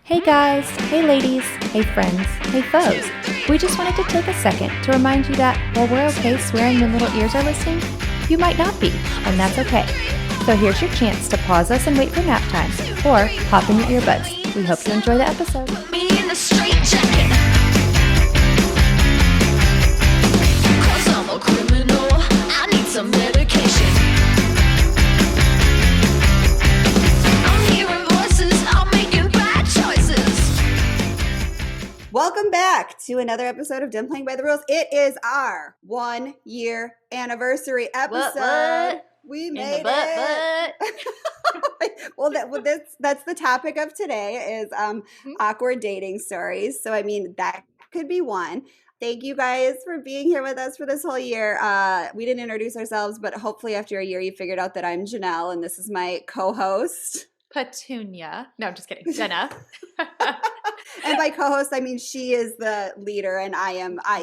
Hey guys, hey ladies, hey friends, hey foes. We just wanted to take a second to remind you that while we're okay swearing when little ears are listening, you might not be, and that's okay. So here's your chance to pause us and wait for nap time, or pop in your earbuds. We hope you enjoy the episode. Me in the straight jacket. 'Cause I'm a criminal. I need some medication. I'm hearing voices. I'm making bad choices. Welcome back to another episode of Done Playing by the Rules. It is our 1-year anniversary episode. What? We In made the butt, it. Well, that's the topic of today is awkward dating stories. So, I mean, that could be one. Thank you guys for being here with us for this whole year. We didn't introduce ourselves, but hopefully after a year you figured out that I'm Jenelle and this is my co-host. Petunia. No, I'm just kidding. Jenna. And by co-host, I mean she is the leader and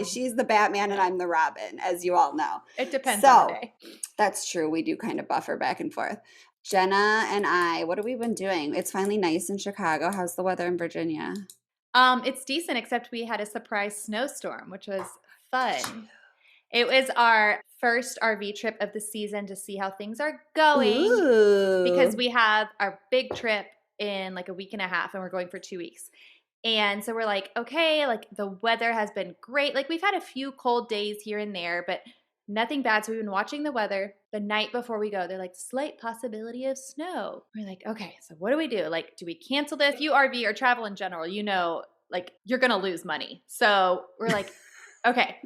she's the Batman and I'm the Robin, as you all know. It depends on the day. That's true. We do kind of buffer back and forth. Jenna and I, what have we been doing? It's finally nice in Chicago. How's the weather in Virginia? It's decent, except we had a surprise snowstorm, which was fun. It was our first RV trip of the season to see how things are going. Ooh. Because we have our big trip in like a week and a half and we're going for 2 weeks. And so we're like, okay, like the weather has been great. Like we've had a few cold days here and there, but nothing bad. So we've been watching the weather. The night before we go, they're like, slight possibility of snow. We're like, okay, so what do we do? Like, do we cancel this? You RV or travel in general, you know, like you're going to lose money. So we're like, okay.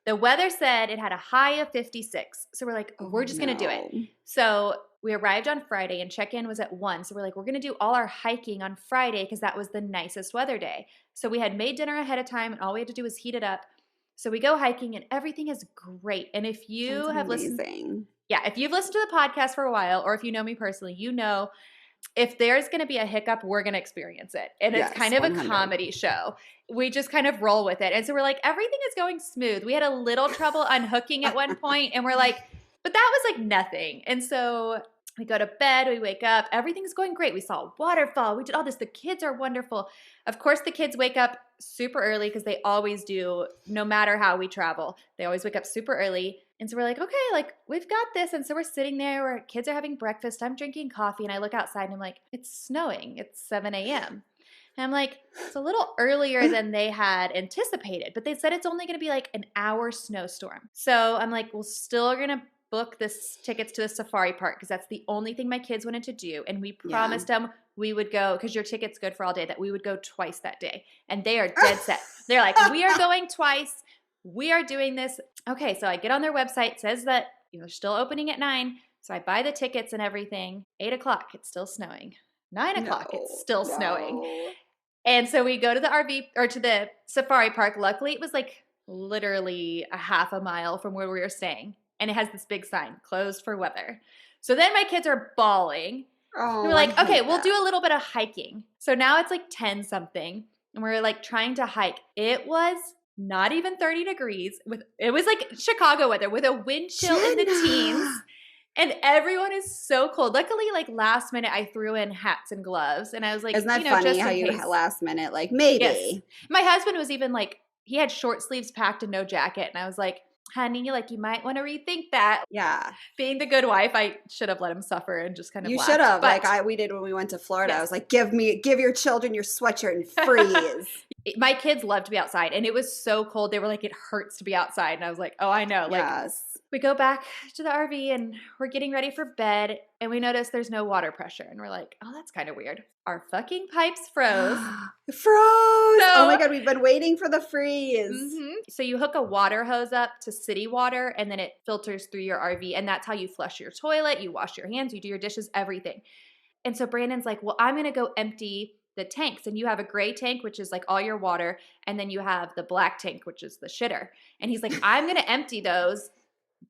The weather said it had a high of 56. So we're like, we're just going to do it. So we arrived on Friday and check-in was at 1. So we're like, we're going to do all our hiking on Friday because that was the nicest weather day. So we had made dinner ahead of time and all we had to do was heat it up. So we go hiking and everything is great. And if you That's have amazing. listened, if you've listened to the podcast for a while, or if you know me personally, you know if there's going to be a hiccup, we're going to experience it. And Yes, it's kind of 100. a comedy show. We just kind of roll with it. And so we're like, everything is going smooth. We had a little trouble unhooking at one point, and we're like, but that was like nothing. And so we go to bed, we wake up, everything's going great. We saw a waterfall. We did all this. The kids are wonderful. Of course, the kids wake up super early because they always do, no matter how we travel. They always wake up super early. And so we're like, okay, like we've got this. And so we're sitting there where kids are having breakfast. I'm drinking coffee and I look outside and I'm like, it's snowing. It's 7 a.m. And I'm like, it's a little earlier than they had anticipated, but they said it's only going to be like an hour snowstorm. So I'm like, we're still going to book this tickets to the safari park because that's the only thing my kids wanted to do. And we promised them we would go, because your ticket's good for all day, that we would go twice that day. And they are dead set. They're like, we are going twice. We are doing this. Okay, so I get on their website. It says that they're still opening at 9. So I buy the tickets and everything. 8 o'clock, it's still snowing. 9 o'clock, it's still snowing. And so we go to the RV or to the safari park. Luckily, it was like literally a half a mile from where we were staying. And it has this big sign, closed for weather. So then my kids are bawling. Oh, we're like, okay, we'll do a little bit of hiking. So now it's like 10 something. And we're like trying to hike. It was not even 30 degrees. It was like Chicago weather with a wind chill in the teens. And everyone is so cold. Luckily, like last minute, I threw in hats and gloves. And I was like, isn't that funny just how you last minute, like maybe. Yes. My husband was even like, he had short sleeves packed and no jacket. And I was like, honey, like you might want to rethink that. Yeah. Being the good wife, I should have let him suffer and just kind of You laughed. should have. But Like we did when we went to Florida. Yes. I was like, give your children your sweatshirt and freeze. My kids love to be outside. And it was so cold. They were like, it hurts to be outside. And I was like, oh, I know. Like, yes. We go back to the RV and we're getting ready for bed. And we notice there's no water pressure. And we're like, oh, that's kind of weird. Our fucking pipes froze. Oh my God, we've been waiting for the freeze. Mm-hmm. So you hook a water hose up to city water and then it filters through your RV. And that's how you flush your toilet, you wash your hands, you do your dishes, everything. And so Brandon's like, well, I'm going to go empty the tanks. And you have a gray tank, which is like all your water. And then you have the black tank, which is the shitter. And he's like, I'm going to empty those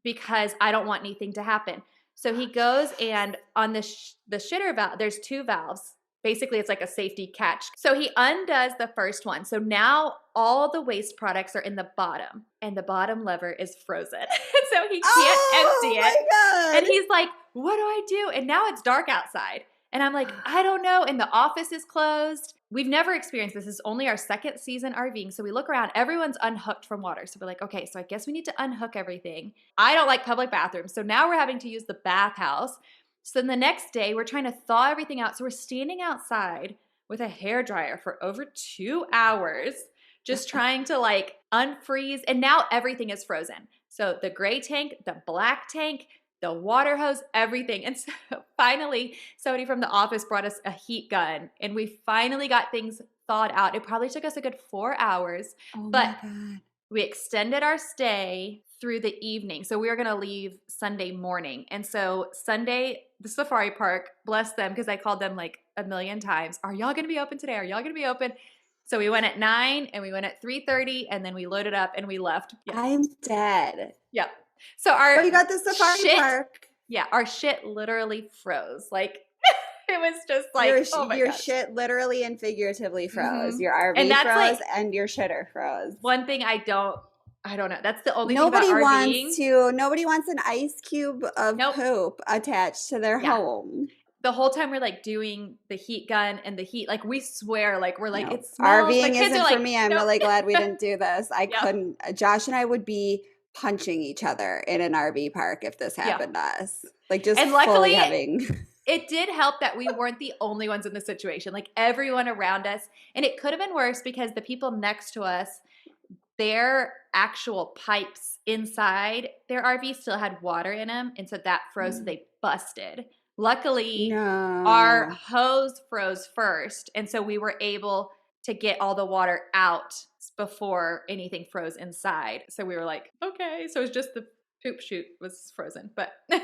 because I don't want anything to happen. So he goes and on the shitter valve, there's 2 valves. Basically, it's like a safety catch. So he undoes the first one. So now all the waste products are in the bottom and the bottom lever is frozen. So he can't empty it. Oh my God. And he's like, what do I do? And now it's dark outside. And I'm like, I don't know. And the office is closed. We've never experienced this. This is only our second season RVing. So we look around, everyone's unhooked from water. So we're like, okay, so I guess we need to unhook everything. I don't like public bathrooms. So now we're having to use the bathhouse. So then the next day, we're trying to thaw everything out. So we're standing outside with a hairdryer for over 2 hours, just trying to like unfreeze. And now everything is frozen. So the gray tank, the black tank, the water hose, everything. And so finally, somebody from the office brought us a heat gun and we finally got things thawed out. It probably took us a good 4 hours, but we extended our stay through the evening. So we were going to leave Sunday morning. And so Sunday, the safari park, bless them, because I called them like a million times. Are y'all going to be open today? Are y'all going to be open? So we went at 9 and we went at 3:30 and then we loaded up and we left. Yeah. I'm dead. Yep. So our you got the safari park. Yeah, our shit literally froze. Like it was just like your shit literally and figuratively froze. Your RV and froze like, and your shitter froze. One thing I don't know. That's the only thing about RVing. Nobody wants an ice cube of poop attached to their home. The whole time we're like doing the heat gun and the heat, like we swear, like we're like, it smells. RVing isn't for me. I'm really glad we didn't do this. I couldn't. Josh and I would be punching each other in an RV park if this happened to us. Like just and luckily, it did help that we weren't the only ones in the situation. Like everyone around us, and it could have been worse because the people next to us, their actual pipes inside their RV still had water in them, and so that froze. So they busted. Luckily, our hose froze first, and so we were able to get all the water out before anything froze inside. So we were like, okay. So it was just the poop chute was frozen, but the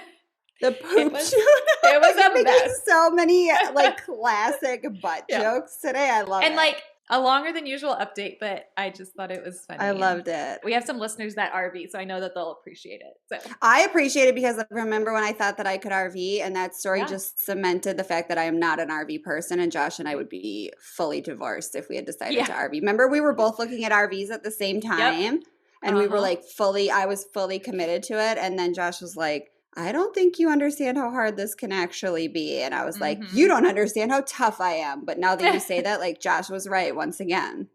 poop chute. It was a mess. So many like classic butt jokes today. I love it. And like a longer than usual update, but I just thought it was funny. I loved it. We have some listeners that RV, so I know that they'll appreciate it. So I appreciate it because I remember when I thought that I could RV, and that story just cemented the fact that I am not an RV person, and Josh and I would be fully divorced if we had decided to RV. Remember, we were both looking at RVs at the same time, and we were like I was fully committed to it, and then Josh was like, I don't think you understand how hard this can actually be. And I was like, you don't understand how tough I am. But now that you say that, like Josh was right once again.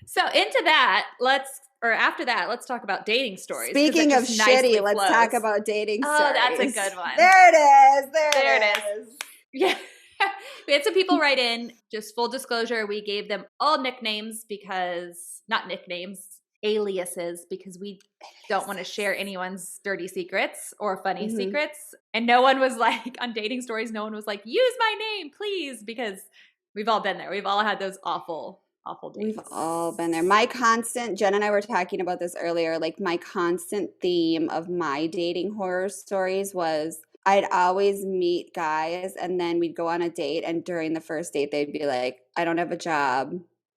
So after that, let's talk about dating stories. Speaking of shitty, let's talk about dating stories. Oh, that's a good one. There it is. There it is. Yeah. We had some people write in, just full disclosure, we gave them all nicknames not nicknames, aliases, because we don't want to share anyone's dirty secrets or funny secrets. And no one was like, on dating stories, no one was like, use my name, please, because we've all been there. We've all had those awful dates. We've all been there. Jen and I were talking about this earlier, like my constant theme of my dating horror stories was I'd always meet guys and then we'd go on a date, and during the first date, they'd be like, I don't have a job.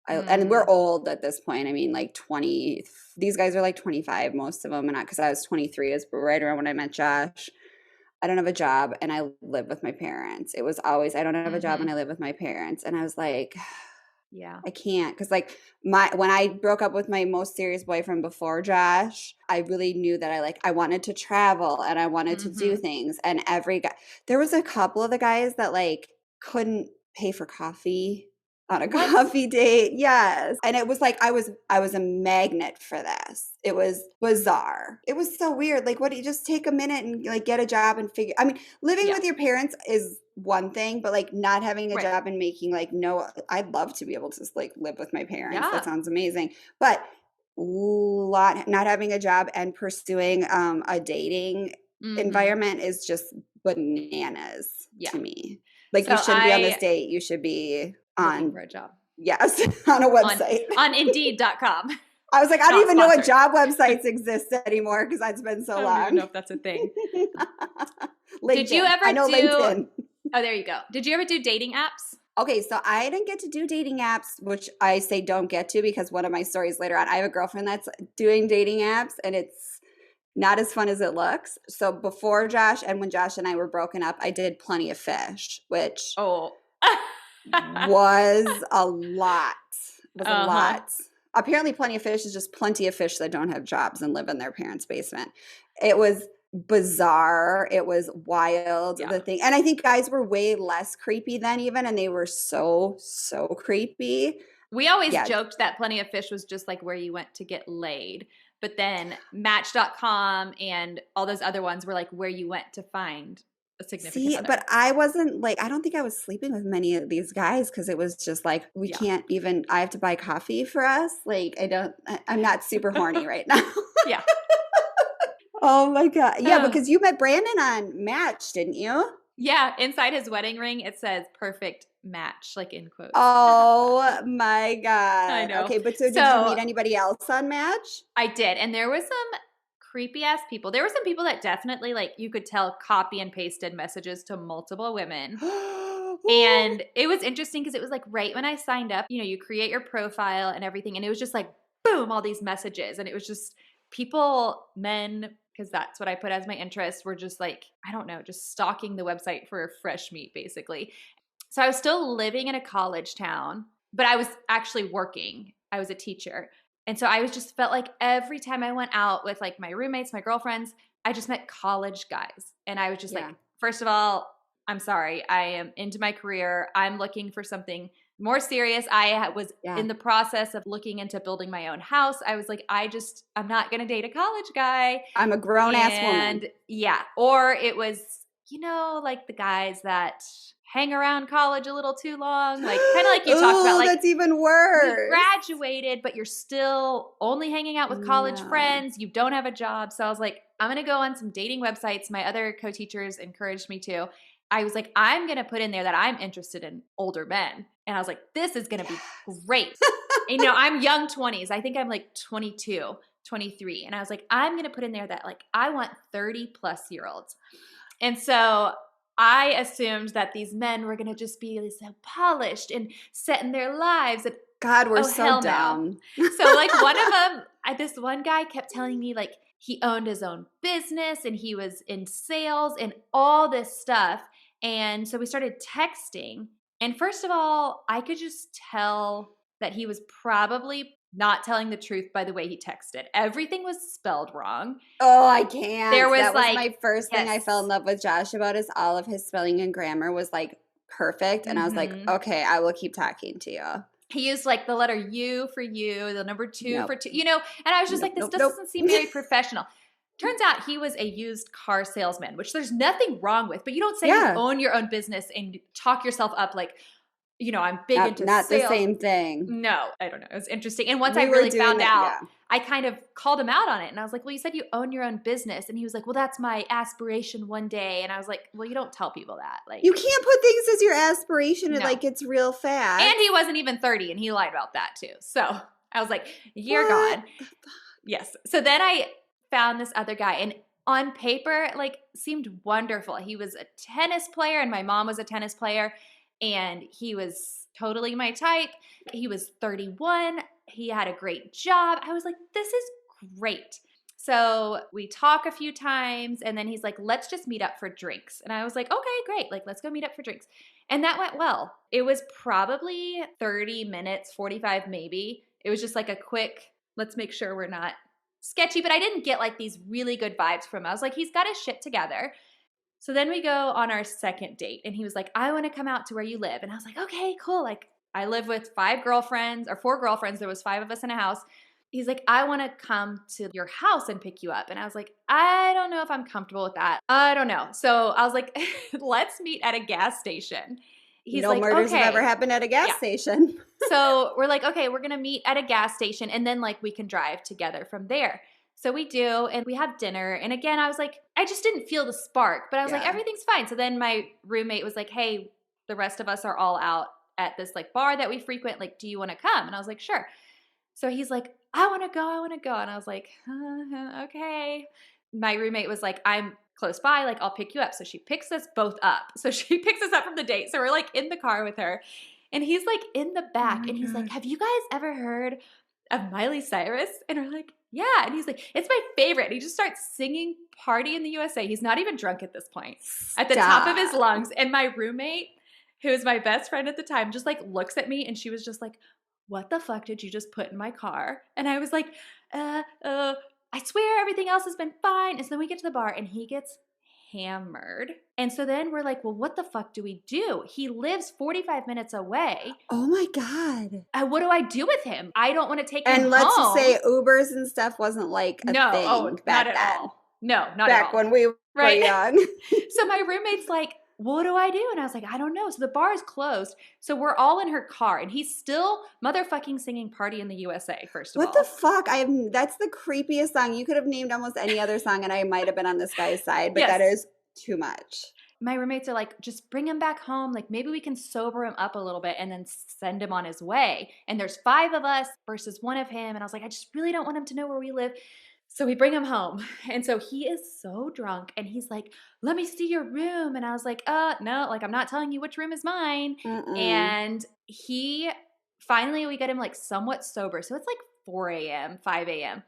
And we're old at this point. I mean, like 20. These guys are like 25, most of them, and because I was 23, is right around when I met Josh. I don't have a job, and I live with my parents. It was always I don't have a job, and I live with my parents, and I was like, yeah, I can't, because like when I broke up with my most serious boyfriend before Josh, I really knew that I wanted to travel and I wanted to do things, and every guy, there was a couple of the guys that like couldn't pay for coffee on a coffee date. Yes. And it was like I was a magnet for this. It was bizarre. It was so weird. Like, what do you just take a minute and like get a job and figure, I mean, living with your parents is one thing, but like not having a job and making like I'd love to be able to like live with my parents. Yeah. That sounds amazing. But not having a job and pursuing a dating environment is just bananas to me. Like, you shouldn't be on this date. You should be looking for a job. Yes, on a website. On Indeed.com. I was like, I don't even know what job websites exist anymore because it's been so long. I don't even know if that's a thing. Did you ever LinkedIn. Oh, there you go. Did you ever do dating apps? Okay, so I didn't get to do dating apps, which I say don't get to because one of my stories later on, I have a girlfriend that's doing dating apps, and it's not as fun as it looks. So before Josh and when Josh and I were broken up, I did Plenty of Fish, which was a lot. A lot. Apparently Plenty of Fish is just plenty of fish that don't have jobs and live in their parents' basement. It was bizarre. It was wild, Yeah. the thing. And I think guys were way less creepy then even, and they were so creepy. We always Yeah. joked that Plenty of Fish was just like where you went to get laid. But then Match.com and all those other ones were like where you went to find a significant See, other. but I wasn't like, I don't think I was sleeping with many of these guys because it was just like, we Yeah. can't even, I have to buy coffee for us. Like, I'm not super horny right now. Yeah. Oh my God. Yeah, Oh. because you met Brandon on Match, didn't you? Yeah. Inside his wedding ring, it says perfect match, like in quotes. Oh my God. I know. Okay, but so did you meet anybody else on Match? I did. And there was some creepy ass people. There were some people that definitely, like, you could tell copy and pasted messages to multiple women. And it was interesting because it was like right when I signed up, you know, you create your profile and everything. And it was just like, boom, all these messages. And it was just people, men, because that's what I put as my interest, were just like, I don't know, just stalking the website for fresh meat, basically. So I was still living in a college town, but I was actually working. I was a teacher. And so I was just felt like every time I went out with like my roommates, my girlfriends, I just met college guys. And I was just like, first of all, I'm sorry. I am into my career. I'm looking for something more serious. I was in the process of looking into building my own house. I was like, I'm not going to date a college guy. I'm a grown ass woman. Yeah. Or it was, you know, like the guys that hang around college a little too long, like kind of like you talked about. Like, that's even worse. You graduated, but you're still only hanging out with college friends. You don't have a job. So I was like, I'm going to go on some dating websites. My other co-teachers encouraged me to. I was like, I'm going to put in there that I'm interested in older men. And I was like, this is going to be great. And, you know, I'm young 20s. I think I'm like 22, 23. And I was like, I'm going to put in there that like, I want 30 plus year olds. And so I assumed that these men were going to just be so polished and set in their lives. And God, we're so dumb. So like one of them, this one guy kept telling me like he owned his own business and he was in sales and all this stuff. And so we started texting. And first of all, I could just tell that he was probably not telling the truth by the way he texted. Everything was spelled wrong. Oh, I can't. There was that was like, my first thing I fell in love with Josh about is all of his spelling and grammar was like perfect. And I was like, okay, I will keep talking to you. He used like the letter U for you, the number 2 for 2, you know, and I was just like, this doesn't seem very professional. Turns out he was a used car salesman, which there's nothing wrong with, but you don't say you own your own business and talk yourself up like, you know, I'm big into not sales. The same thing. No, I don't know. It was interesting. And once I really found out, I kind of called him out on it. And I was like, well, you said you own your own business. And he was like, well, that's my aspiration one day. And I was like, well, you don't tell people that. Like, you can't put things as your aspiration. Like it's real fast. And he wasn't even 30 and he lied about that too. So I was like, you're gone. Yes. So then I found this other guy and on paper, like seemed wonderful. He was a tennis player and my mom was a tennis player. And he was totally my type. He was 31. He had a great job. I was like, this is great. So we talk a few times and then he's like, let's just meet up for drinks. And I was like, okay, great. Like, let's go meet up for drinks. And that went well. It was probably 30 minutes, 45 maybe. It was just like a quick, let's make sure we're not sketchy. But I didn't get like these really good vibes from him. I was like, he's got his shit together. So then we go on our second date and he was like, I want to come out to where you live. And I was like, okay, cool. Like I live with 4 girlfriends. There was 5 of us in a house. He's like, I want to come to your house and pick you up. And I was like, I don't know if I'm comfortable with that. I don't know. So I was like, let's meet at a gas station. He's no like, murders okay. have ever happened at a gas station. So we're like, okay, we're going to meet at a gas station and then like we can drive together from there. So we do, and we have dinner. And again, I was like, I just didn't feel the spark, but I was like, everything's fine. So then my roommate was like, hey, the rest of us are all out at this like bar that we frequent. Like, do you want to come? And I was like, sure. So he's like, I want to go. And I was like, okay. My roommate was like, I'm close by. Like, I'll pick you up. So she picks us both up. So she picks us up from the date. So we're like in the car with her. And he's like in the back. And he's like, have you guys ever heard of Miley Cyrus? And we're like, yeah. And he's like, it's my favorite. And he just starts singing Party in the USA. He's not even drunk at this point. At the top of his lungs. And my roommate, who was my best friend at the time, just like looks at me and she was just like, what the fuck did you just put in my car? And I was like, I swear everything else has been fine. And so then we get to the bar and he gets hammered. And so then we're like, well, what the fuck do we do? He lives 45 minutes away. Oh my God. What do I do with him? I don't want to take him And let's just home. say Ubers and stuff wasn't like a No, thing back not at then. all. No, not Back at all. when we were Right. young. So my roommate's like, what do I do? And I was like, I don't know. So the bar is closed. So we're all in her car and he's still motherfucking singing Party in the USA, first of all. What the fuck? That's the creepiest song. You could have named almost any other song and I might have been on this guy's side, but Yes. that is too much. My roommates are like, just bring him back home. Like maybe we can sober him up a little bit and then send him on his way. And there's 5 of us versus 1 of him. And I was like, I just really don't want him to know where we live. So we bring him home. And so he is so drunk and he's like, let me see your room. And I was like, no, like I'm not telling you which room is mine. And he finally, we get him like somewhat sober. So it's like 4 a.m., 5 a.m.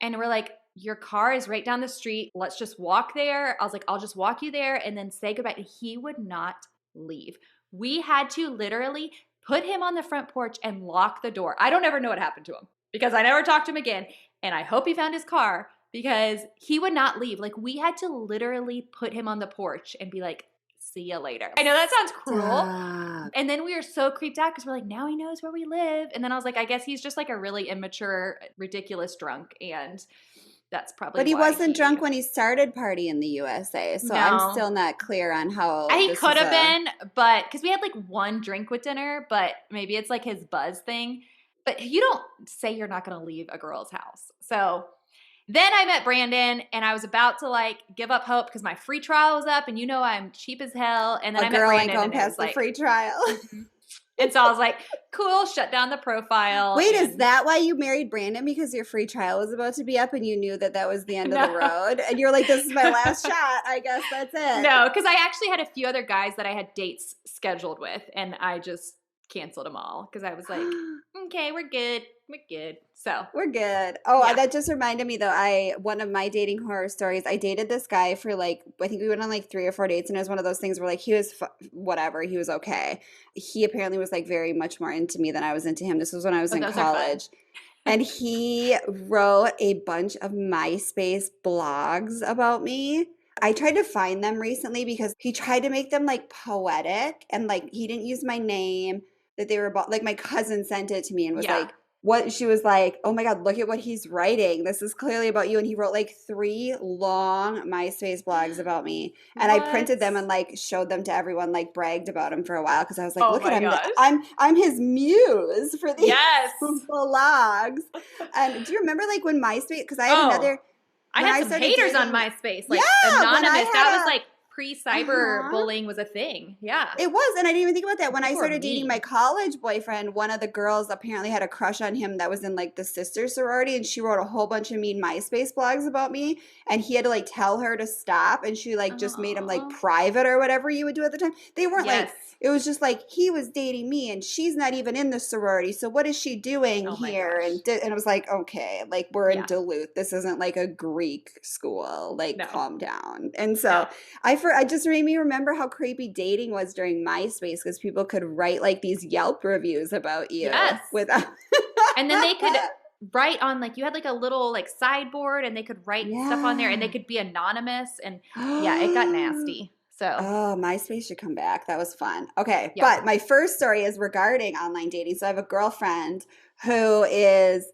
And we're like, your car is right down the street. Let's just walk there. I was like, I'll just walk you there and then say goodbye. And he would not leave. We had to literally put him on the front porch and lock the door. I don't ever know what happened to him because I never talked to him again. And I hope he found his car because he would not leave. Like we had to literally put him on the porch and be like, see you later. I know that sounds cruel. Stop. And then we were so creeped out because we're like, now he knows where we live. And then I was like, I guess he's just like a really immature, ridiculous drunk. And that's probably But he why wasn't drunk when he started Party in the USA. So No. I'm still not clear on how He this could is have been, but because we had like 1 drink with dinner, but maybe it's like his buzz thing. But you don't say you're not going to leave a girl's house. So then I met Brandon and I was about to like give up hope because my free trial was up and you know I'm cheap as hell. And then a I met girl Brandon ain't going and it past was the like, free trial. and so I was like, cool, shut down the profile. Wait, is and- that why you married Brandon? Because your free trial was about to be up and you knew that that was the end of the No. road? And you're like, this is my last shot. I guess that's it. No, because I actually had a few other guys that I had dates scheduled with and I just canceled them all because I was like, okay, we're good. We're good. So We're good. Oh, Yeah. that just reminded me though. One of my dating horror stories. I dated this guy for like I think we went on like 3 or 4 dates, and it was one of those things where like he was whatever, he was okay. He apparently was like very much more into me than I was into him. This was when I was in those are fun. college, and he wrote a bunch of MySpace blogs about me. I tried to find them recently because he tried to make them like poetic, and like he didn't use my name. That they were about like my cousin sent it to me and was Yeah. like. What she was like, oh my God, look at what he's writing. This is clearly about you. And he wrote like 3 long MySpace blogs about me. And I printed them and like showed them to everyone, like bragged about him for a while because I was like, Oh look my at him. gosh. I'm his muse for these Yes. blogs. And do you remember like when MySpace, because I had Oh, another. I when had some started haters on dating- MySpace, like Yeah, when I anonymous. That had was a- like pre-cyber Uh-huh. bullying was a thing. Yeah. It was, and I didn't even think about that. When I People were started dating mean. my college boyfriend, one of the girls apparently had a crush on him that was in like the sister sorority, and she wrote a whole bunch of mean MySpace blogs about me, and he had to like tell her to stop, and she like just made him like Aw. private or whatever you would do at the time. They weren't like, Yes. it was just like he was dating me, and she's not even in the sorority, so what is she doing Oh my here? gosh. And I was like, okay, like we're in Yeah. Duluth. This isn't like a Greek school. Like, No. calm down. And so. No. I just made me remember how creepy dating was during MySpace because people could write like these Yelp reviews about you. Yes. Without And then they could write on like you had like a little like sideboard and they could write stuff on there and they Yeah. could be anonymous and yeah, it got nasty. So Oh, MySpace should come back. That was fun. Okay, Yeah. but my first story is regarding online dating. So I have a girlfriend who is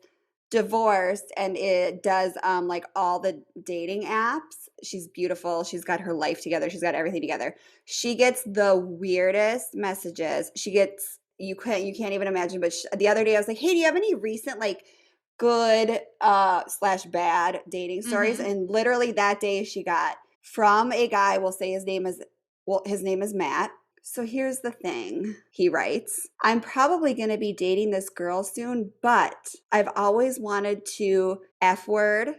divorced and it does like all the dating apps. She's beautiful. She's got her life together. She's got everything together. She gets the weirdest messages. She gets you can't even imagine. But the other day I was like, hey, do you have any recent like good / bad dating stories? Mhm. And literally that day she got from a guy. We'll say his name is Matt. So here's the thing, he writes, I'm probably going to be dating this girl soon, but I've always wanted to F word.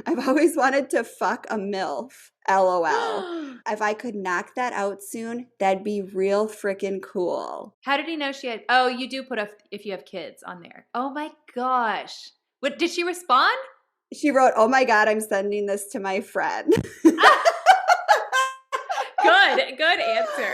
I've always wanted to fuck a MILF. LOL. If I could knock that out soon, that'd be real freaking cool. How did he know she had? Oh, you do put if you have kids on there. Oh my gosh. What did she respond? She wrote, oh my God, I'm sending this to my friend. Good answer.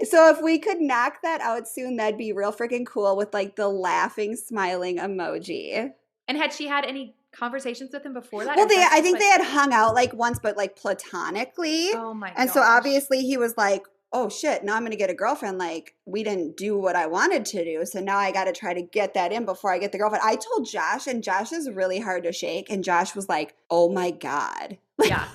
So if we could knock that out soon, that'd be real freaking cool with like the laughing, smiling emoji. And had she had any conversations with him before that? Well, Or is that I just, think like- they had hung out like once, but like platonically. Oh my And so gosh. obviously he was like, oh shit, now I'm going to get a girlfriend. Like we didn't do what I wanted to do. So now I got to try to get that in before I get the girlfriend. I told Josh, and Josh is really hard to shake. And Josh was like, oh my God. Yeah.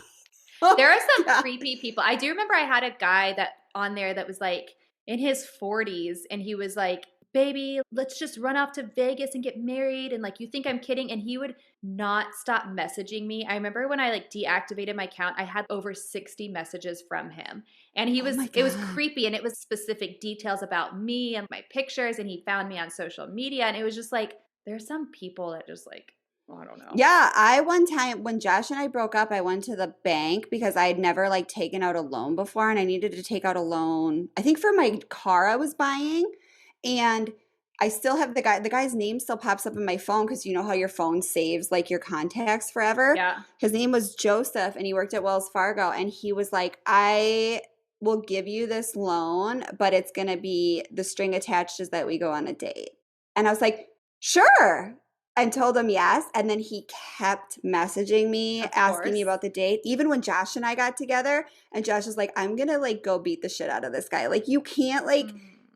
Oh There are my some God. creepy people. I do remember I had a guy that on there that was like in his 40s, and he was like, baby, let's just run off to Vegas and get married. And like, you think I'm kidding? And he would not stop messaging me. I remember when I like deactivated my account, I had over 60 messages from him. And he Oh was, my it was God. creepy, and it was specific details about me and my pictures. And he found me on social media. And it was just like, there's some people that just like, I don't know. Yeah, I one time when Josh and I broke up, I went to the bank because I had never like taken out a loan before, and I needed to take out a loan, I think for my car I was buying. And I still have the guy's name still pops up in my phone because you know how your phone saves like your contacts forever. Yeah. His name was Joseph, and he worked at Wells Fargo, and he was like, I will give you this loan, but it's going to be the string attached is that we go on a date. And I was like, sure. And told him yes. And then he kept messaging me, Of asking me course. about the date. Even when Josh and I got together, and Josh was like, I'm going to like go beat the shit out of this guy. Like, you can't like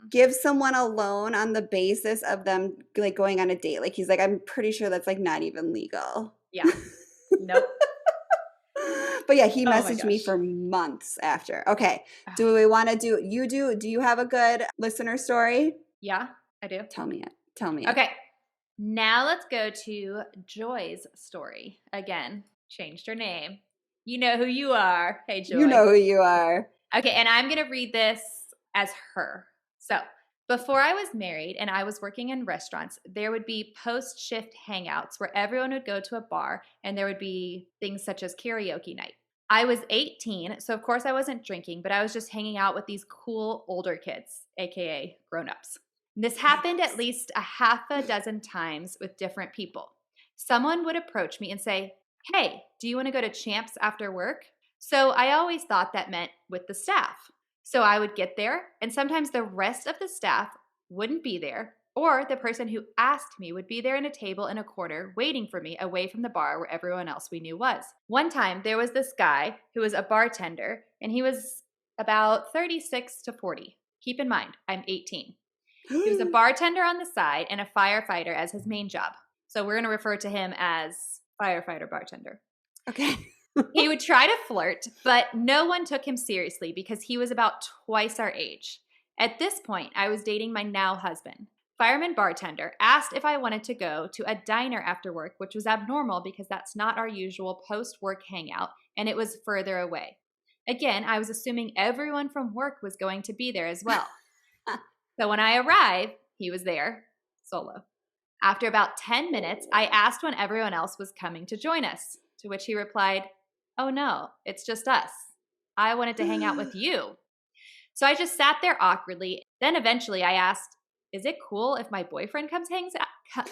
give someone a loan on the basis of them like going on a date. Like, he's like, I'm pretty sure that's like not even legal. Yeah. Nope. But yeah, he Oh my messaged me gosh. for months after. Okay. Do we want to do you have a good listener story? Yeah, I do. Tell me it. Tell me it. Okay. Now let's go to Joy's story. Again, changed her name. You know who you are. Hey, Joy. You know who you are. Okay, and I'm going to read this as her. So, before I was married and I was working in restaurants, there would be post-shift hangouts where everyone would go to a bar, and there would be things such as karaoke night. I was 18, so of course I wasn't drinking, but I was just hanging out with these cool older kids, aka grown-ups. This happened at least a half a dozen times with different people. Someone would approach me and say, hey, do you want to go to Champs after work? So I always thought that meant with the staff. So I would get there, and sometimes the rest of the staff wouldn't be there, or the person who asked me would be there in a table in a corner waiting for me away from the bar where everyone else we knew was. One time, there was this guy who was a bartender, and he was about 36 to 40. Keep in mind, I'm 18. He was a bartender on the side and a firefighter as his main job. So we're going to refer to him as firefighter bartender. Okay. He would try to flirt, but no one took him seriously because he was about twice our age. At this point, I was dating my now husband. Fireman bartender asked if I wanted to go to a diner after work, which was abnormal because that's not our usual post-work hangout, and it was further away. Again, I was assuming everyone from work was going to be there as well. So when I arrived, he was there, solo. After about 10 minutes, I asked when everyone else was coming to join us, to which he replied, oh no, it's just us. I wanted to hang out with you. So I just sat there awkwardly. Then eventually I asked, is it cool if my boyfriend comes hangs out?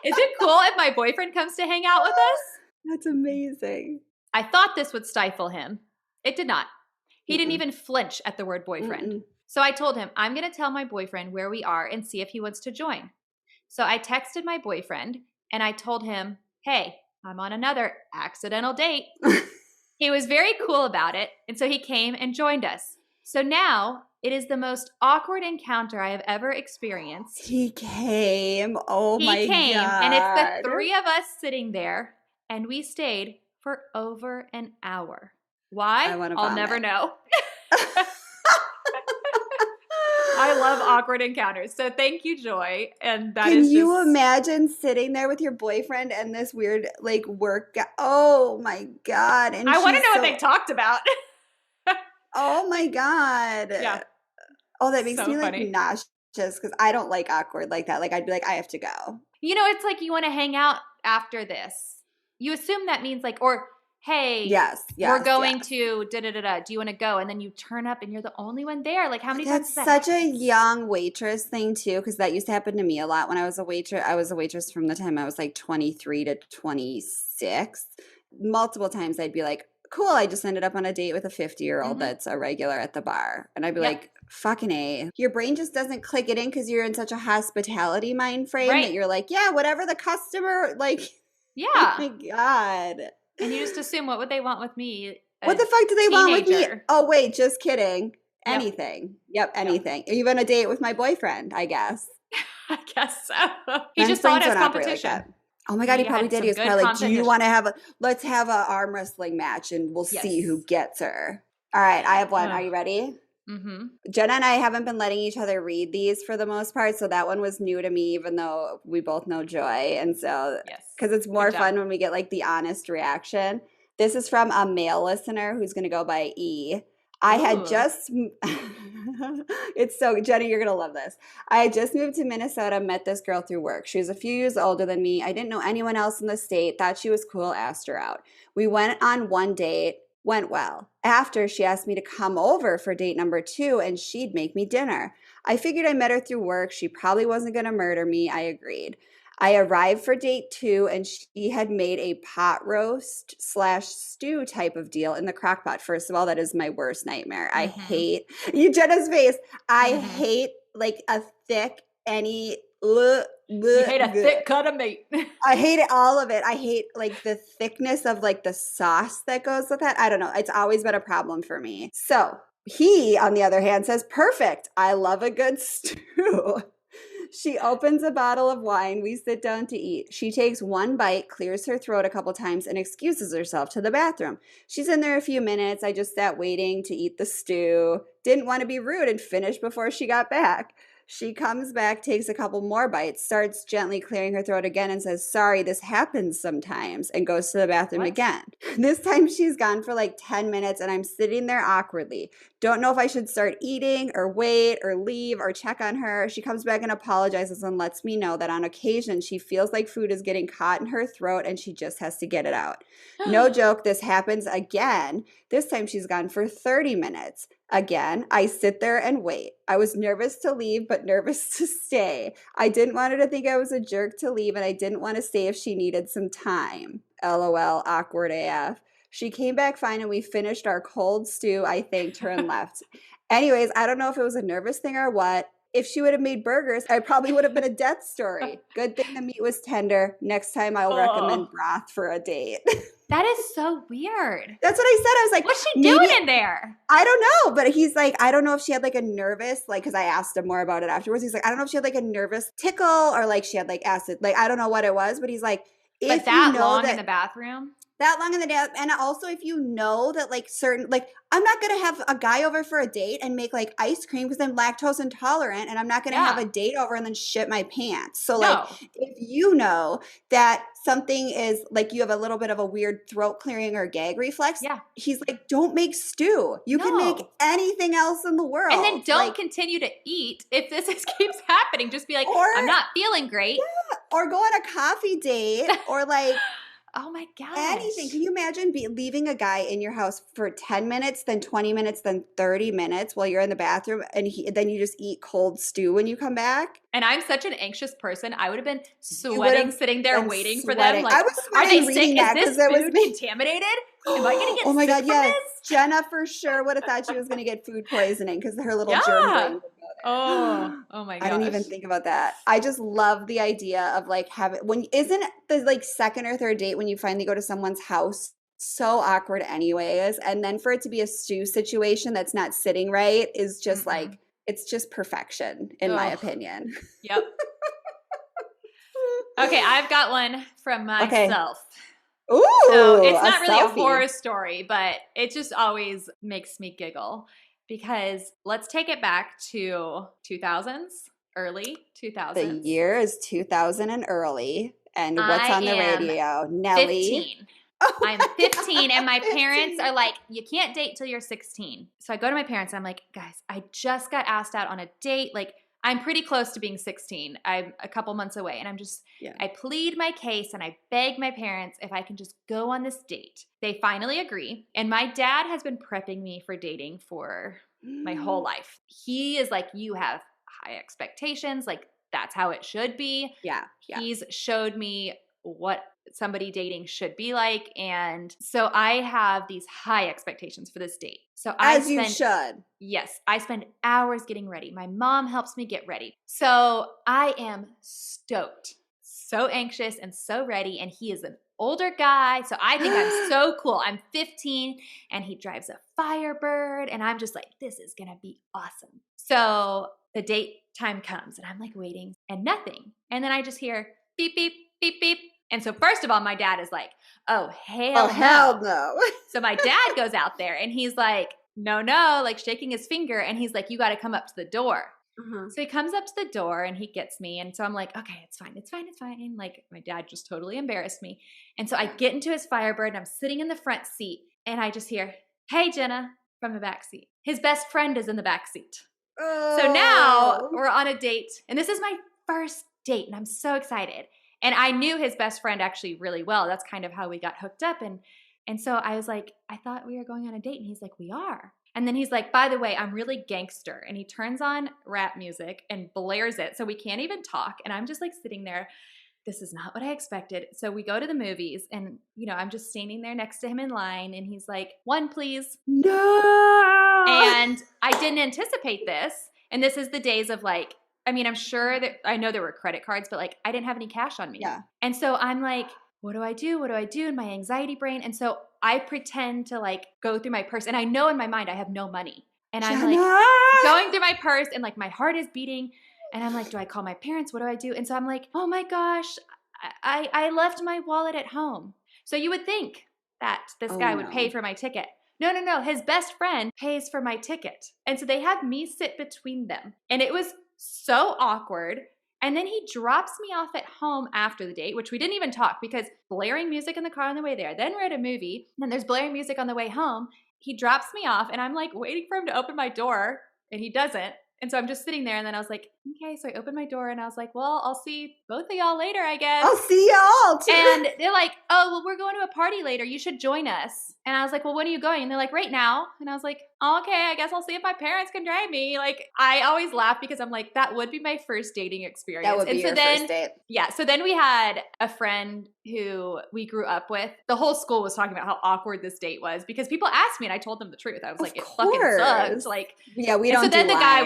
Is it cool if my boyfriend comes to hang out with us? That's amazing. I thought this would stifle him. It did not. He didn't even flinch at the word boyfriend. So I told him, I'm going to tell my boyfriend where we are and see if he wants to join. So I texted my boyfriend and I told him, hey, I'm on another accidental date. He was very cool about it. And so he came and joined us. So now it is the most awkward encounter I have ever experienced. He came. Oh He my came, God. and it's the three of us sitting there, and we stayed for over an hour. Why? I wanna I'll never vomit. know. I love awkward encounters. So thank you, Joy. And that Can is you just imagine sitting there with your boyfriend and this weird like work guy? Oh my God. And I want to she's know what so- they talked about. Oh my God. Yeah. Oh, that makes So me like funny. nauseous because I don't like awkward like that. Like I'd be like, I have to go. You know, it's like you want to hang out after this. You assume that means like, or hey, Yes. we're going to da-da-da-da. Do you want to go? And then you turn up and you're the only one there. Like how many times That's does that such a happen? young waitress thing too, because that used to happen to me a lot when I was a waitress. I was a waitress from the time I was like 23 to 26. Multiple times I'd be like, cool, I just ended up on a date with a 50-year-old Mhm. that's a regular at the bar. And I'd be Yep. like, Fucking A. Your brain just doesn't click it in because you're in such a hospitality mind frame that Right. you're like, yeah, whatever the customer, like, oh Yeah. my God. And you just assume, what would they want with me? What the fuck do they want with me? Teenager. Oh, wait, just kidding. Yep. Anything. Yep, anything. Even a date with my boyfriend, I guess. I guess so. He Men's just saw it brains as don't operate like competition. that. Oh my God, he He probably had did. some He was good probably like, do you competition. want to let's have an arm wrestling match and we'll see who Yes. gets her. All right, I have one. Are Ugh. you ready? Mm-hmm. Jenna and I haven't been letting each other read these for the most part, so that one was new to me, even though we both know Joy. And so, Yes. because it's more Good job. fun when we get like the honest reaction. This is from a male listener who's going to go by E. I had Ooh. just, it's so, Jenny, you're going to love this. I had just moved to Minnesota, met this girl through work. She was a few years older than me. I didn't know anyone else in the state, thought she was cool, asked her out. We went on one date. Went well. After, she asked me to come over for date number 2 and she'd make me dinner. I figured I met her through work. She probably wasn't going to murder me. I agreed. I arrived for date 2 and she had made a pot roast / stew type of deal in the crock pot. First of all, that is my worst nightmare. I hate, you Jenna's face. I hate like a thick, any, You hate a thick cut of meat. I hate it, all of it. I hate like the thickness of like the sauce that goes with that. I don't know. It's always been a problem for me. So he, on the other hand, says, perfect. I love a good stew. She opens a bottle of wine. We sit down to eat. She takes one bite, clears her throat a couple times, and excuses herself to the bathroom. She's in there a few minutes. I just sat waiting to eat the stew. Didn't want to be rude and finish before she got back. She comes back, takes a couple more bites, starts gently clearing her throat again and says, sorry, this happens sometimes, and goes to the bathroom again. This time she's gone for like 10 minutes and I'm sitting there awkwardly. Don't know if I should start eating or wait or leave or check on her. She comes back and apologizes and lets me know that on occasion she feels like food is getting caught in her throat and she just has to get it out. No joke, this happens again. This time she's gone for 30 minutes. Again, I sit there and wait. I was nervous to leave, but nervous to stay. I didn't want her to think I was a jerk to leave, and I didn't want to stay if she needed some time. LOL, awkward AF. She came back fine, and we finished our cold stew. I thanked her and left. Anyways, I don't know if it was a nervous thing or what. If she would have made burgers, I probably would have been a death story. Good thing the meat was tender. Next time I'll recommend broth for a date. That is so weird. That's what I said. I was like, what's she doing in there? I don't know. But he's like, I don't know if she had like a nervous, like, because I asked him more about it afterwards. He's like, I don't know if she had like a nervous tickle or like she had like acid. Like, I don't know what it was. But he's like, if that you know long that, in the bathroom? That long in the day. And also if you know that like certain, like, I'm not going to have a guy over for a date and make like ice cream because I'm lactose intolerant and I'm not going to have a date over and then shit my pants. So like if you know that something is like you have a little bit of a weird throat clearing or gag reflex, he's like, don't make stew. You can make anything else in the world. And then don't continue to eat if this keeps happening. Just be like, I'm not feeling great. Yeah, or go on a coffee date or like oh my gosh. Anything. Can you imagine leaving a guy in your house for 10 minutes, then 20 minutes, then 30 minutes while you're in the bathroom and then you just eat cold stew when you come back? And I'm such an anxious person. I would have been sweating, sitting there waiting for them. Like, I was sweating are they sick? Is this food contaminated? Am I going to get oh my sick God, from yes. this? Jenna for sure would have thought she was going to get food poisoning because her little germ brain would go there. Oh my gosh. I didn't even think about that. I just love the idea of like isn't the like second or third date when you finally go to someone's house so awkward anyways, and then for it to be a stew situation that's not sitting right is just like, it's just perfection in my opinion. Yep. Okay, I've got one from myself. Ooh, so it's not really selfie. a horror story, but it just always makes me giggle because let's take it back to 2000s, early 2000s. The year is 2000 and early. And what's on the radio? Nelly. 15. I'm 15 and my parents are like, you can't date till you're 16. So I go to my parents and I'm like, guys, I just got asked out on a date. Like, I'm pretty close to being 16. I'm a couple months away. And I'm just, I plead my case and I beg my parents if I can just go on this date. They finally agree. And my dad has been prepping me for dating for my whole life. He is like, you have high expectations. Like, that's how it should be. Yeah. He's showed me what somebody dating should be like. And so I have these high expectations for this date. So you should. Yes, I spend hours getting ready. My mom helps me get ready. So I am stoked, so anxious and so ready. And he is an older guy. So I think I'm so cool. I'm 15 and he drives a Firebird. And I'm just like, this is going to be awesome. So the date time comes and I'm like waiting and nothing. And then I just hear beep, beep, beep, beep. And so first of all, my dad is like, oh, hell no. So my dad goes out there and he's like, no, like shaking his finger. And he's like, you got to come up to the door. So he comes up to the door and he gets me. And so I'm like, okay, it's fine. Like my dad just totally embarrassed me. And so I get into his Firebird and I'm sitting in the front seat and I just hear, hey, Jenna, from the back seat. His best friend is in the back seat. So now we're on a date and this is my first date and I'm so excited. And I knew his best friend actually really well. That's kind of how we got hooked up. And so I was like, I thought we were going on a date. And he's like, we are. And then he's like, by the way, I'm really gangster. And he turns on rap music and blares it. So we can't even talk. And I'm just like sitting there. This is not what I expected. So we go to the movies and, I'm just standing there next to him in line. And he's like, one, please. No. And I didn't anticipate this. And this is the days of like, I'm sure that I know there were credit cards, but like I didn't have any cash on me. Yeah. And so I'm like, what do I do? In my anxiety brain? And so I pretend to like go through my purse and I know in my mind I have no money. And I'm Jenna! like going through my purse and like my heart is beating and I'm like, do I call my parents? What do I do? And so I'm like, oh my gosh, I left my wallet at home. So you would think that this guy would pay for my ticket. No. His best friend pays for my ticket. And so they have me sit between them. And it was so awkward. And then he drops me off at home after the date, which we didn't even talk because blaring music in the car on the way there. Then we're at a movie, and then there's blaring music on the way home. He drops me off, and I'm like waiting for him to open my door, and he doesn't. And so I'm just sitting there, and then I was like, okay. So I opened my door, and I was like, well, I'll see both of y'all later, I guess. I'll see y'all too. And they're like, oh, well, we're going to a party later. You should join us. And I was like, well, when are you going? And they're like, right now. And I was like, oh, okay, I guess I'll see if my parents can drive me. Like, I always laugh because I'm like, that would be my first dating experience. That would be your first date. Yeah. So then we had a friend who we grew up with. The whole school was talking about how awkward this date was because people asked me and I told them the truth. I was like, it fucking sucked. Like, yeah, we don't. So then the guy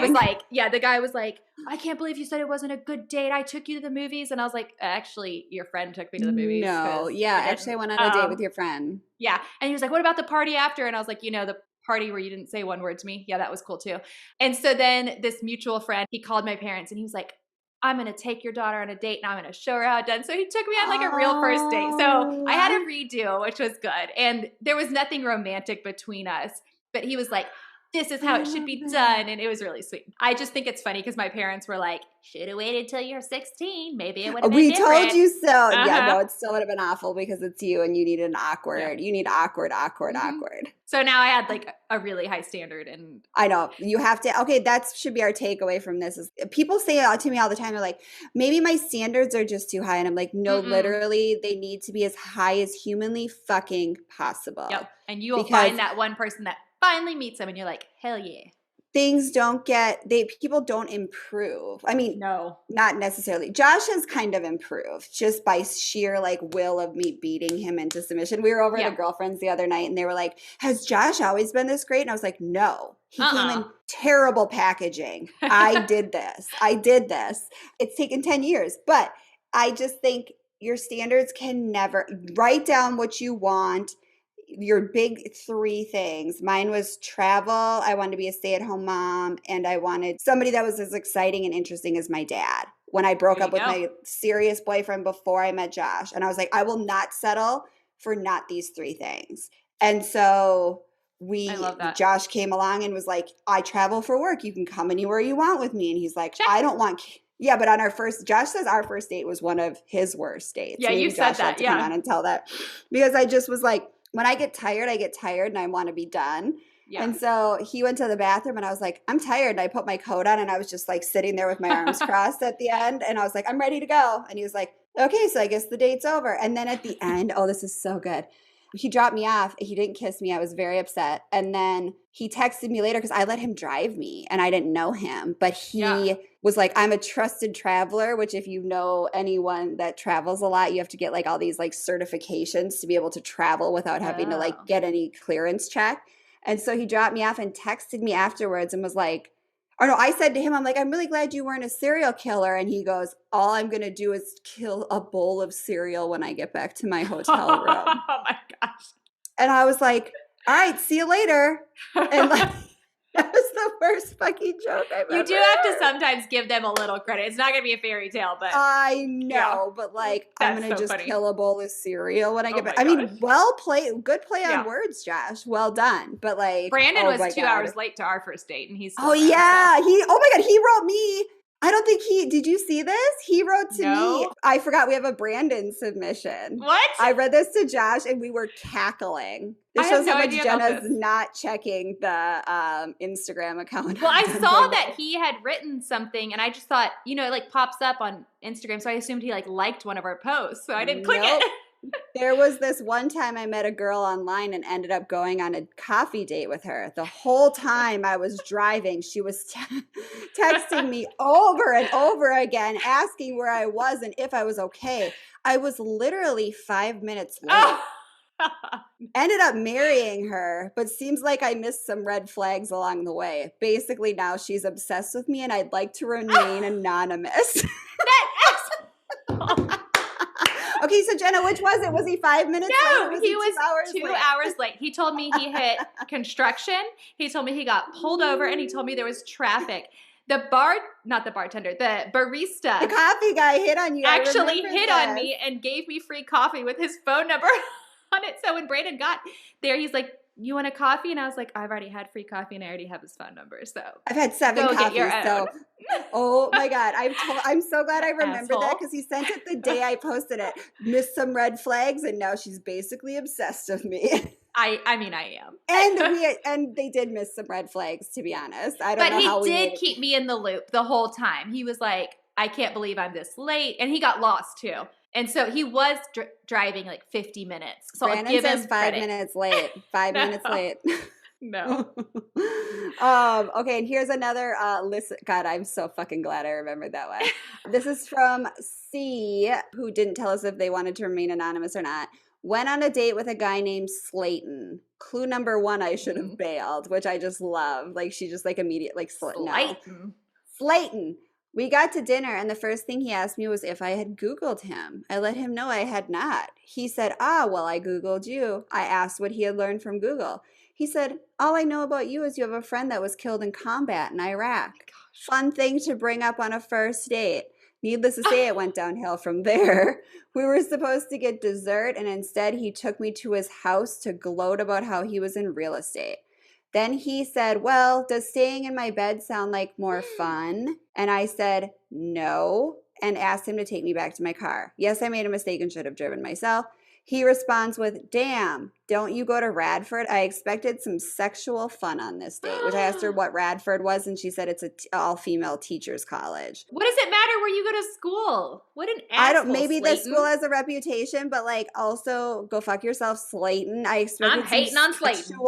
was like, I can't believe you said it wasn't a good date. I took you to the movies. And I was like, actually, your friend took me to the movies. No. Yeah. Actually, I went on a date with your friend. Yeah. And he was like, what about the party after? And I was like, the party where you didn't say one word to me. Yeah, that was cool too. And so then this mutual friend, he called my parents and he was like, I'm going to take your daughter on a date and I'm going to show her how it's done. So he took me on like a real first date. So I had a redo, which was good. And there was nothing romantic between us, but he was like, this is how it should be done. And it was really sweet. I just think it's funny because my parents were like, should have waited till you're 16. Maybe it would have been different. We told you so. Yeah, no, it still would have been awful because it's you and you need an awkward. You need awkward. So now I had like a really high standard. And I know. You have to. Okay, that should be our takeaway from this. Is people say it to me all the time. They're like, maybe my standards are just too high. And I'm like, no, literally, they need to be as high as humanly fucking possible. Yep. And you will find that one person that finally meets them and you're like, hell yeah. Things people don't improve. I mean, no, not necessarily. Josh has kind of improved just by sheer like will of me beating him into submission. We were over at a girlfriend's the other night and they were like, has Josh always been this great? And I was like, no, he came in terrible packaging. I did this. It's taken 10 years, but I just think your standards can never write down what you want. Your big 3 things. Mine was travel. I wanted to be a stay-at-home mom, and I wanted somebody that was as exciting and interesting as my dad. When I broke up with my serious boyfriend before I met Josh, and I was like, I will not settle for not these 3 things. And so Josh came along and was like, I travel for work. You can come anywhere you want with me. And he's like, I don't want. Yeah, but on Josh says our first date was one of his worst dates. Yeah, maybe you Josh said that. had to come on and tell that because I just was like, when I get tired and I want to be done. Yeah. And so he went to the bathroom and I was like, I'm tired. And I put my coat on and I was just like sitting there with my arms crossed at the end. And I was like, I'm ready to go. And he was like, okay, so I guess the date's over. And then at the end, this is so good. He dropped me off. He didn't kiss me. I was very upset. And then he texted me later because I let him drive me and I didn't know him. But he was like, I'm a trusted traveler, which if you know anyone that travels a lot, you have to get like all these like certifications to be able to travel without having to like get any clearance check. And so he dropped me off and texted me afterwards and was like, or no, I said to him, I'm like, I'm really glad you weren't a serial killer. And he goes, all I'm going to do is kill a bowl of cereal when I get back to my hotel room. Oh my gosh. And I was like, all right, see you later. And like, that was the worst fucking joke I've ever You do have to sometimes give them a little credit. It's not going to be a fairy tale, but. I know, but like, I'm going to just kill a bowl of cereal when I get back. I mean, well played. Good play on words, Josh. Well done. But like. Brandon was 2 hours late to our first date and he's still around, yeah. So. Oh my God. He wrote me. I don't think did you see this? He wrote to me. I forgot we have a Brandon submission. What? I read this to Josh and we were cackling. This shows how much Jenna's not checking the Instagram account. Well, I saw that he had written something and I just thought, it like pops up on Instagram. So I assumed he like liked one of our posts. So I didn't click it. There was this one time I met a girl online and ended up going on a coffee date with her. The whole time I was driving, she was texting me over and over again, asking where I was and if I was okay. I was literally 5 minutes late. Ended up marrying her, but seems like I missed some red flags along the way. Basically, now she's obsessed with me and I'd like to remain anonymous. Okay, so Jenna, which was it? Was he 5 minutes late? No, he was 2 hours late. He told me he hit construction. He told me he got pulled over, and he told me there was traffic. The barista. The coffee guy hit on you. Actually hit on me and gave me free coffee with his phone number on it. So when Brandon got there, he's like, you want a coffee? And I was like, I've already had free coffee and I already have his phone number. So I've had 7 coffees. So, oh my God. I'm so glad I remembered that because he sent it the day I posted it. Missed some red flags and now she's basically obsessed with me. I mean, I am. And they did miss some red flags, to be honest. I don't know how But he did keep me in the loop the whole time. He was like, I can't believe I'm this late. And he got lost too. And so he was driving like 50 minutes. So Brandon I'll give says him 5 credit. minutes late. 5 minutes late. No. Okay, and here's another listen. God, I'm so fucking glad I remembered that one. This is from C, who didn't tell us if they wanted to remain anonymous or not. Went on a date with a guy named Slayton. Clue number 1, I should have bailed, which I just love. Like she just like immediate like Slayton. We got to dinner and the first thing he asked me was if I had Googled him. I let him know I had not. He said, well, I Googled you. I asked what he had learned from Google. He said, all I know about you is you have a friend that was killed in combat in Iraq. Fun thing to bring up on a first date. Needless to say, it went downhill from there. We were supposed to get dessert and instead he took me to his house to gloat about how he was in real estate. Then he said, well, does staying in my bed sound like more fun? And I said, no, and asked him to take me back to my car. Yes, I made a mistake and should have driven myself. He responds with, damn, don't you go to Radford? I expected some sexual fun on this date, which I asked her what Radford was, and she said it's an all-female teachers college. What does it matter where you go to school? What an asshole, maybe Slayton. the school has a reputation, but like also go fuck yourself, Slayton. I'm hating on Slayton.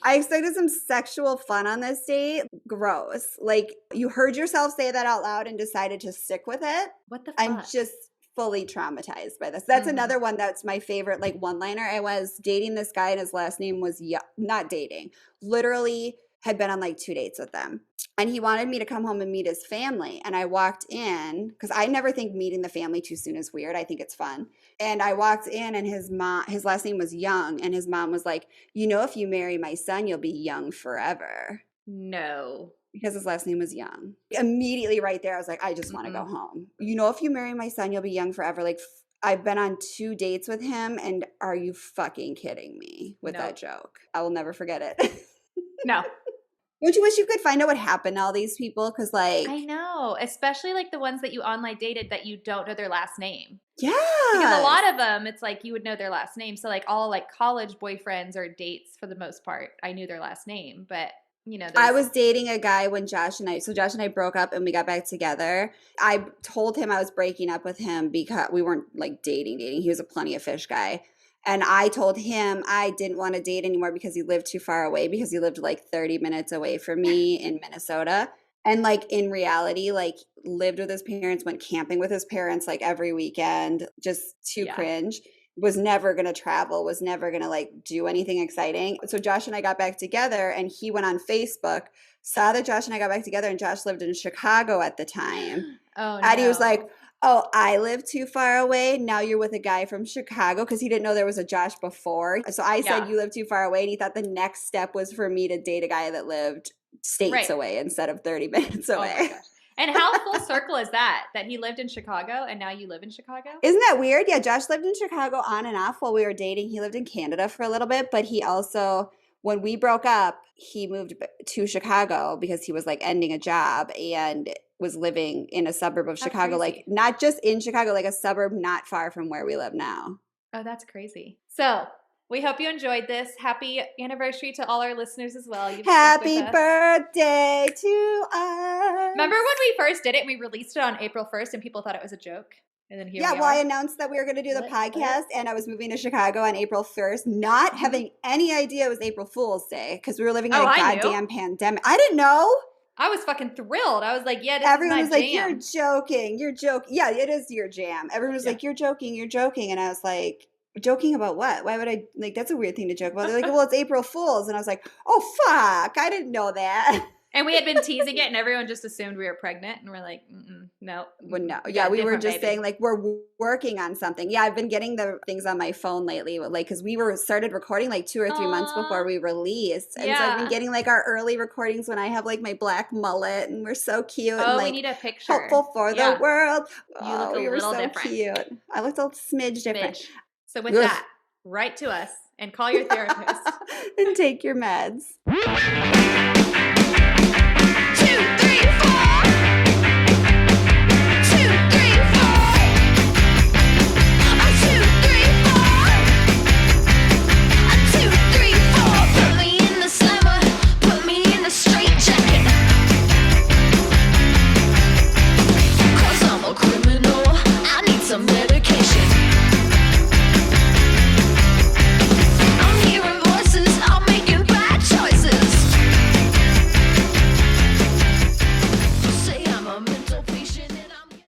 I expected some sexual fun on this date. Gross. Like you heard yourself say that out loud and decided to stick with it. What the fuck? I'm just fully traumatized by this. That's another one that's my favorite, like one-liner. I was dating this guy and his last name was not dating. Literally had been on like 2 dates with them. And he wanted me to come home and meet his family. And I walked in, because I never think meeting the family too soon is weird. I think it's fun. And I walked in and his last name was Young. And his mom was like, if you marry my son, you'll be young forever. No. Because his last name was Young. Immediately right there, I was like, I just want to go home. If you marry my son, you'll be young forever. Like, I've been on 2 dates with him, and are you fucking kidding me with that joke? I will never forget it. No. Don't you wish you could find out what happened to all these people? Because, like, I know, especially like the ones that you online dated that you don't know their last name. Yeah. Because a lot of them, it's like you would know their last name. So, like, all like college boyfriends or dates for the most part, I knew their last name, but. I was dating a guy when Josh and I broke up and we got back together. I told him I was breaking up with him because we weren't like dating. He was a Plenty of Fish guy. And I told him I didn't want to date anymore because he lived too far away, because he lived like 30 minutes away from me in Minnesota. And like in reality, like lived with his parents, went camping with his parents like every weekend, just too cringe. Was never going to travel, was never going to like do anything exciting. So Josh and I got back together, and he went on Facebook, saw that Josh and I got back together, and Josh lived in Chicago at the time. Oh, And he was no. like, oh, I live too far away. Now you're with a guy from Chicago, because he didn't know there was a Josh before. So I said, you live too far away. And he thought the next step was for me to date a guy that lived states away instead of 30 minutes away. Oh my gosh. And how full circle is that he lived in Chicago and now you live in Chicago? Isn't that weird? Yeah, Josh lived in Chicago on and off while we were dating. He lived in Canada for a little bit, but he also, when we broke up, he moved to Chicago because he was like ending a job and was living in a suburb of Chicago, like not just in Chicago, like a suburb not far from where we live now. Oh, that's crazy. So we hope you enjoyed this. Happy anniversary to all our listeners as well. Happy birthday to us. Remember when we first did it and we released it on April 1st and people thought it was a joke? And then here we are. I announced that we were going to do the podcast and I was moving to Chicago on April 1st, not having any idea it was April Fool's Day because we were living in a goddamn pandemic. I didn't know. I was fucking thrilled. I was like, yeah, this everyone is was my like, jam. you're joking. You're joking. Yeah, it is your jam. Everyone was like, you're joking. You're joking. And I was like, joking about what? Why would I, like, that's a weird thing to joke about. They're like, well, it's April Fool's. And I was like, oh, fuck. I didn't know that. And we had been teasing it and everyone just assumed we were pregnant. And we're like, no. Well, no. Yeah, we were just saying, like, we're working on something. Yeah, I've been getting the things on my phone lately, like, because we started recording like 2 or 3 months before we released. And so I've been getting like our early recordings when I have like my black mullet and we're so cute. Oh, and, like, we need a picture. Hopeful for the world. You look a little different. Cute. I looked a smidge different. So with that, write to us and call your therapist. And take your meds.